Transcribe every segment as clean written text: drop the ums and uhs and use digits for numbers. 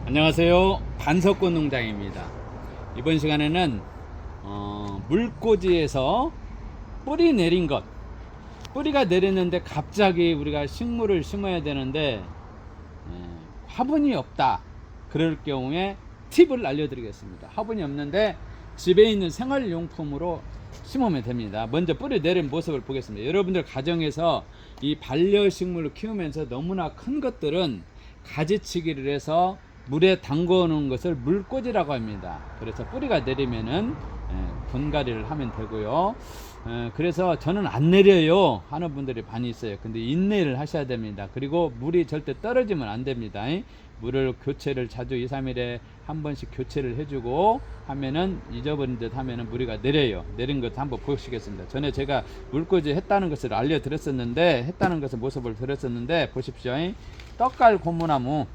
안녕하세요. 반석꽃 농장입니다. 이번 시간에는 물꽂이에서 뿌리 내린 것, 뿌리가 내렸는데 갑자기 우리가 식물을 심어야 되는데 화분이 없다, 그럴 경우에 팁을 알려드리겠습니다. 화분이 없는데 집에 있는 생활용품으로 심으면 됩니다. 먼저 뿌리 내린 모습을 보겠습니다. 여러분들 가정에서 이 반려식물을 키우면서 너무나 큰 것들은 가지치기를 해서 물에 담궈 놓은 것을 물꽂이라고 합니다. 그래서 뿌리가 내리면은 분갈이를 하면 되고요. 그래서 저는 안 내려요 하는 분들이 많이 있어요. 근데 인내를 하셔야 됩니다. 그리고 물이 절대 떨어지면 안 됩니다. 물을 교체를 자주 2, 3일에 한 번씩 교체를 해주고 하면은, 잊어버린 듯 하면은 무리가 내려요. 내린 것 한번 보시겠습니다. 전에 제가 물꽂이 했다는 것을 알려드렸었는데, 했다는 것을 모습을 드렸었는데, 보십시오. 떡갈 고무나무,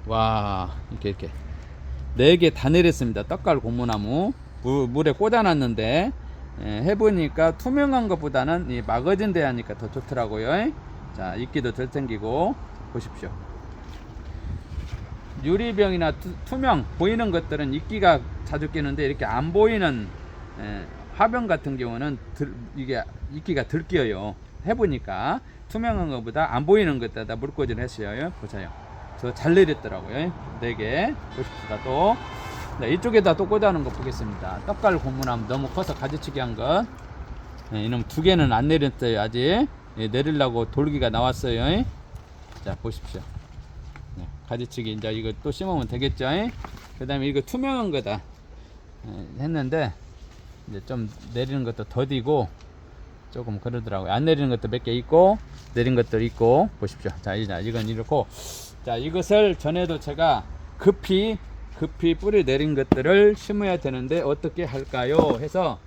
와, 이렇게 4개 다 내렸습니다. 떡갈 고무나무 물에 꽂아놨는데, 해보니까 투명한 것보다는 이 마거진 데 하니까 더 좋더라고요. 자, 이끼도 덜 땡기고. 보십시오. 유리병이나 투명 보이는 것들은 이끼가 자주 끼는데, 이렇게 안 보이는 화병 같은 경우는 이게 이끼가 덜 끼어요. 해보니까 투명한 것보다 안 보이는 것에다 물꽂이를 했어요. 보세요. 저 잘 내렸더라고요. 4개. 보십시다. 또 이쪽에다 또 꽂아놓은 거 보겠습니다. 떡갈 고무나무 너무 커서 가지치기 한 것. 이놈 2개는 안 내렸어요. 아직. 내리려고 돌기가 나왔어요. 자, 보십시오. 가지치기 이제 이거 또 심으면 되겠죠. 그 다음에 이거 투명한 거다 했는데, 이제 좀 내리는 것도 더디고 조금 그러더라고요. 안 내리는 것도 몇 개 있고 내린 것도 있고. 보십시오. 자, 이건 이렇고. 자, 이것을 전에도 제가 급히 뿌리 내린 것들을 심어야 되는데 어떻게 할까요 해서,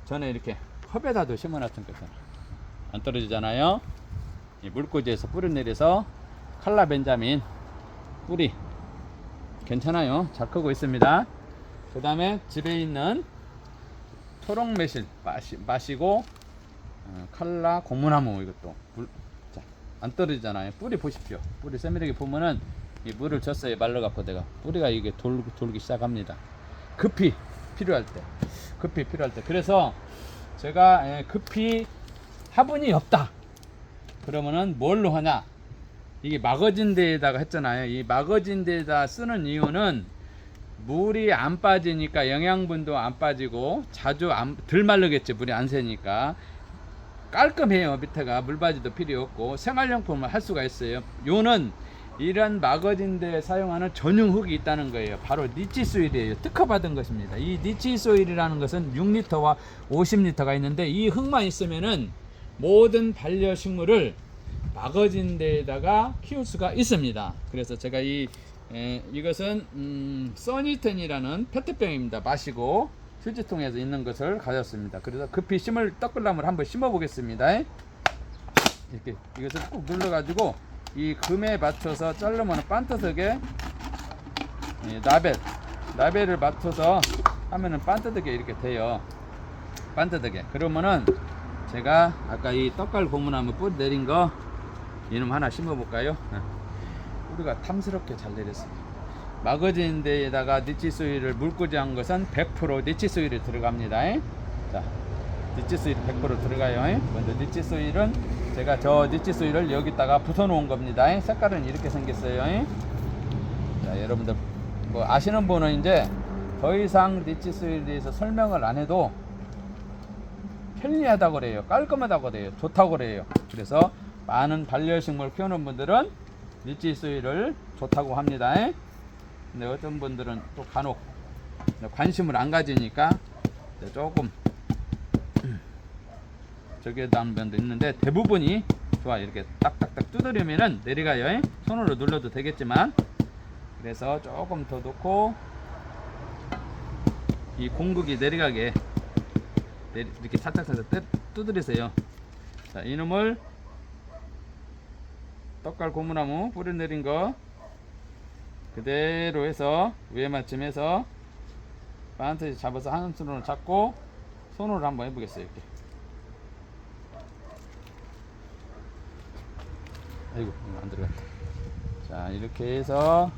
전에 이렇게 컵에다도 심어 놨던 거잖아. 안 떨어지잖아요. 이 물꽂이에서 뿌리 내려서 칼라 벤자민 뿌리 괜찮아요. 잘 크고 있습니다. 그 다음에 집에 있는 초록 매실 마시고 칼라 고무나무, 이것도 자, 안 떨어지잖아요. 뿌리 보십시오. 뿌리 세밀하게 보면은 이 물을 줬어요. 말라갖고 내가 뿌리가 이게 돌기 시작합니다. 급히 필요할 때. 그래서 제가 급히 화분이 없다 그러면은 뭘로 하냐, 이게 마거진 데에다가 했잖아요. 이 마거진 데에다 쓰는 이유는 물이 안 빠지니까, 영양분도 안 빠지고 자주 덜 마르겠죠. 물이 안 새니까 깔끔해요. 밑에가 물바지도 필요 없고 생활용품을 할 수가 있어요. 요는 이런 마거진 데에 사용하는 전용 흙이 있다는 거예요. 바로 니치 소일이에요. 특허받은 것입니다. 이 니치 소일이라는 것은 6리터와 50리터가 있는데, 이 흙만 있으면은 모든 반려식물을 마거진 데에다가 키울 수가 있습니다. 그래서 제가 이것은 써니텐이라는 페트병입니다. 마시고 휴지통에서 있는 것을 가졌습니다. 그래서 급히 심을 떡글나무를 한번 심어 보겠습니다. 이렇게 이것을 꾹 눌러 가지고 이 금에 맞춰서 자르면 반듯하게, 나벨을 맞춰서 하면은 반듯하게 이렇게 돼요. 반듯하게. 그러면은 제가 아까 이 떡갈 고무나무 뿌리 내린 거 이놈 하나 심어 볼까요? 뿌리가 탐스럽게 잘 내렸습니다. 마거진 데에다가 니치소일을 물꽂이 한 것은 100% 니치소일이 들어갑니다. 자, 니치소일 100% 들어가요. 먼저 니치소일은 제가 저 니치소일을 여기다가 붙여 놓은 겁니다. 색깔은 이렇게 생겼어요. 자, 여러분들 뭐 아시는 분은 이제 더 이상 니치소일에 대해서 설명을 안 해도 편리하다고 그래요. 깔끔하다고 그래요. 좋다고 그래요. 그래서 많은 반려식물 키우는 분들은 니치소일을 좋다고 합니다. 근데 어떤 분들은 또 간혹 관심을 안 가지니까 조금 저기에다 하는 분도 있는데, 대부분이 좋아. 이렇게 딱딱딱 두드리면은 내려가요. 손으로 눌러도 되겠지만. 그래서 조금 더 넣고 이 공극이 내려가게 이렇게 살짝 두드리세요. 자, 이놈을 떡갈 고무나무 뿌리 내린 거 그대로 해서 위에 맞춤해서 반듯이 잡아서 한 손으로 잡고 손으로 한번 해보겠어요. 이렇게. 아이고, 안 들어갔다. 자, 자, 이렇게 해서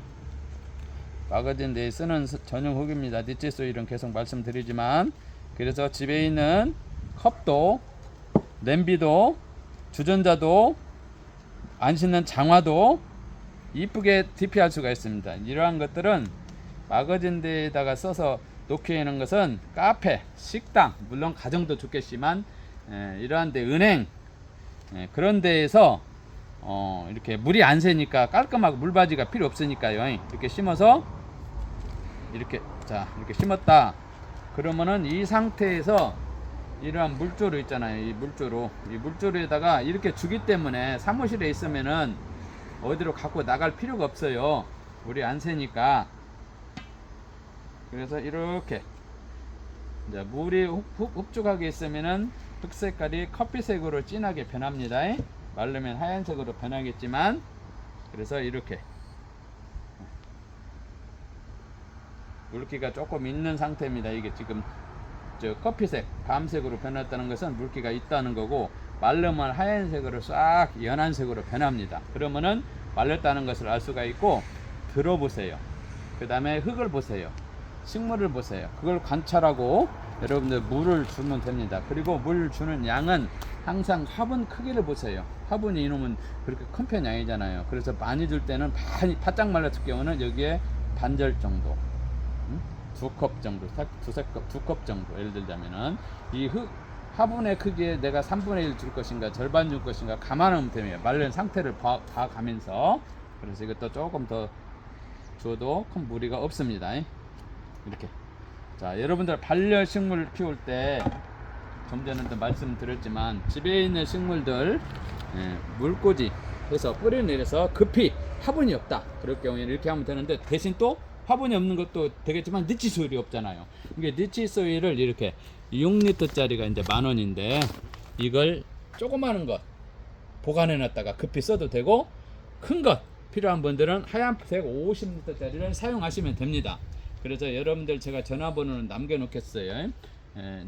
마거진 데에 쓰는 전용 흙입니다. 니치 소일은 계속 말씀드리지만, 그래서 집에 있는 컵도, 냄비도, 주전자도, 안 씻는 장화도 이쁘게 DP할 수가 있습니다. 이러한 것들은 마거진 데에다가 써서 놓게 하는 것은 카페, 식당, 물론 가정도 좋겠지만 이러한 데, 은행, 그런 데에서 이렇게 물이 안 새니까 깔끔하고 물바지가 필요 없으니까요. 이렇게 심어서 이렇게, 자, 이렇게 심었다. 그러면은 이 상태에서 이러한 물조로 있잖아요. 이 물조로에다가 이렇게 주기 때문에 사무실에 있으면은 어디로 갖고 나갈 필요가 없어요. 물이 안 새니까. 그래서 이렇게 이제 물이 흡족하게 있으면은 흙 색깔이 커피색으로 진하게 변합니다. 마르면 하얀색으로 변하겠지만, 그래서 이렇게 물기가 조금 있는 상태입니다. 이게 지금 저 커피색, 밤색으로 변했다는 것은 물기가 있다는 거고, 마르면 하얀색으로 싹 연한색으로 변합니다. 그러면은 말렸다는 것을 알 수가 있고, 들어보세요. 그 다음에 흙을 보세요. 식물을 보세요. 그걸 관찰하고 여러분들 물을 주면 됩니다. 그리고 물 주는 양은 항상 화분 크기를 보세요. 화분이 이놈은 그렇게 큰 편이 아니잖아요. 그래서 많이 줄 때는 바짝 말랐을 경우는 여기에 반절 정도, 두 컵 정도, 두 컵 정도. 예를 들자면은 이 화분의 크기에 내가 3분의 1 줄 것인가 절반 줄 것인가 감안하면 됩니다. 마른 상태를 봐가면서. 그래서 이것도 조금 더 줘도 큰 무리가 없습니다. 이렇게. 자, 여러분들 반려식물 키울 때 좀 전에도 말씀드렸지만 집에 있는 식물들 물꽂이 해서 뿌려내려서 급히 화분이 없다 그럴 경우에는 이렇게 하면 되는데, 대신 또 화분이 없는 것도 되겠지만 니치 소일이 없잖아요. 이게 니치 소일을 이렇게 6리터짜리가 이제 10,000원인데 이걸 조그마한 것 보관해 놨다가 급히 써도 되고, 큰 것 필요한 분들은 하얀색 50리터짜리를 사용하시면 됩니다. 그래서 여러분들 제가 전화번호는 남겨 놓겠어요.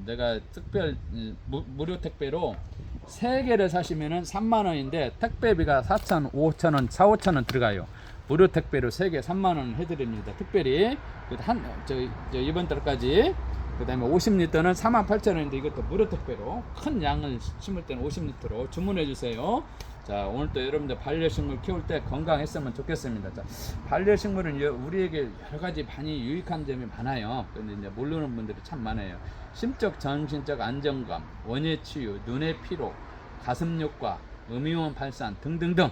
내가 특별 무료 택배로 3개를 사시면은 30,000원인데 택배비가 4,000원, 5,000원, 4,5,000원 들어가요. 무료 택배로 3개 30,000원 해드립니다. 특별히 이번 달까지. 그 다음에 50리터는 48,000원인데 이것도 무료 택배로, 큰 양을 심을 때는 50리터로 주문해 주세요. 자, 오늘도 여러분들 반려식물 키울 때 건강했으면 좋겠습니다. 자, 반려식물은 우리에게 여러 가지 많이 유익한 점이 많아요. 근데 이제 모르는 분들이 참 많아요. 심적, 정신적 안정감, 원예 치유, 눈의 피로, 가슴 효과, 음이온 발산 등등등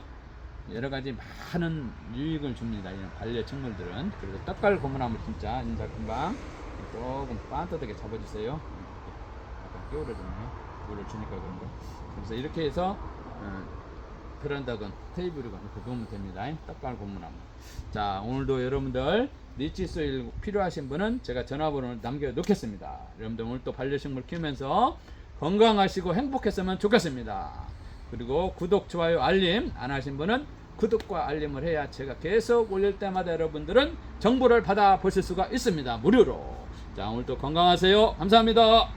여러 가지 많은 유익을 줍니다. 이런 반려식물들은. 그래서 떡갈 고무나무 진짜 인자 금방 조금 반듯하게 잡아주세요. 약간 끼워주네요. 물을 주니까 그런가. 그래서 이렇게 해서 베란다건 테이블이건 이렇게 놓으면 됩니다. 떡갈 고무나무. 자, 오늘도 여러분들 니치 소일 필요하신 분은 제가 전화번호를 남겨 놓겠습니다. 여러분들 오늘 또 반려식물 키우면서 건강하시고 행복했으면 좋겠습니다. 그리고 구독, 좋아요, 알림 안 하신 분은 구독과 알림을 해야 제가 계속 올릴 때마다 여러분들은 정보를 받아 보실 수가 있습니다. 무료로. 자, 오늘도 건강하세요. 감사합니다.